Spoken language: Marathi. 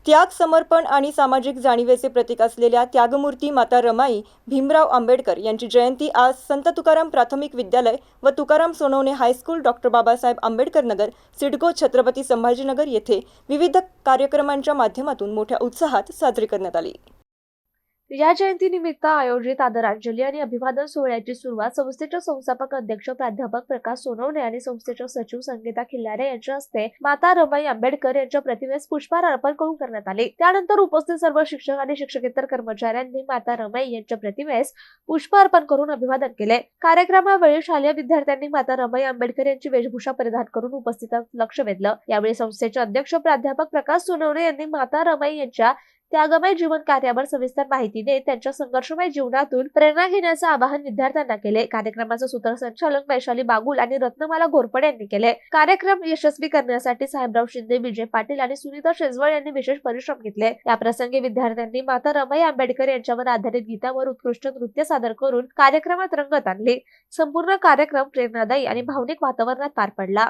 त्याग, समर्पण आणि सामाजिक जाणीवेचे प्रतीक असलेल्या त्यागमूर्ती माता रमाई भीमराव आंबेडकर यांची जयंती आज संत तुकाराम प्राथमिक विद्यालय व तुकाराम सोनवणे हायस्कूल डॉक्टर बाबासाहेब आंबेडकर नगर, सिडको, छत्रपती संभाजीनगर येथे विविध कार्यक्रमांच्या माध्यमातून मोठ्या उत्साहात साजरी करण्यात आली। या जयंतीनिमित्त आयोजित आदरांजली आणि अभिवादन सोहळ्याची सुरुवात संस्थेचे संस्थापक अध्यक्ष प्राध्यापक प्रकाश सोनवणे आणि संस्थेच्या सचिव संगीता खिल्लारे यांच्या हस्ते माता रमाई आंबेडकर यांच्या प्रतिमेस पुष्पहार अर्पण करून करण्यात आले। त्यानंतर उपस्थित सर्व शिक्षक आणि शिक्षकेतर कर्मचाऱ्यांनी माता रमाई यांच्या प्रतिमेस पुष्प अर्पण करून अभिवादन केले। कार्यक्रमावेळी शालेय विद्यार्थ्यांनी माता रमाई आंबेडकर यांची वेशभूषा परिधान करून उपस्थितांचं लक्ष वेधलं। यावेळी संस्थेचे अध्यक्ष प्राध्यापक प्रकाश सोनवणे यांनी माता रमाई यांच्या त्यागमय जीवन कार्यावर सविस्तर माहिती देत त्यांच्या संघर्षमय जीवनातून प्रेरणा घेण्याचं आवाहन विद्यार्थ्यांना केले। कार्यक्रमाचं सूत्रसंचालन वैशाली बागुल आणि रत्नमाला घोरपडे यांनी केले। कार्यक्रम यशस्वी करण्यासाठी साहेबराव शिंदे, विजय पाटील आणि सुनीता शेजवळ यांनी विशेष परिश्रम घेतले। या प्रसंगी विद्यार्थ्यांनी माता रमाई आंबेडकर यांच्यावर आधारित गीतावर उत्कृष्ट नृत्य सादर करून कार्यक्रमात रंगत आणली। संपूर्ण कार्यक्रम प्रेरणादायी आणि भावनिक वातावरणात पार पडला।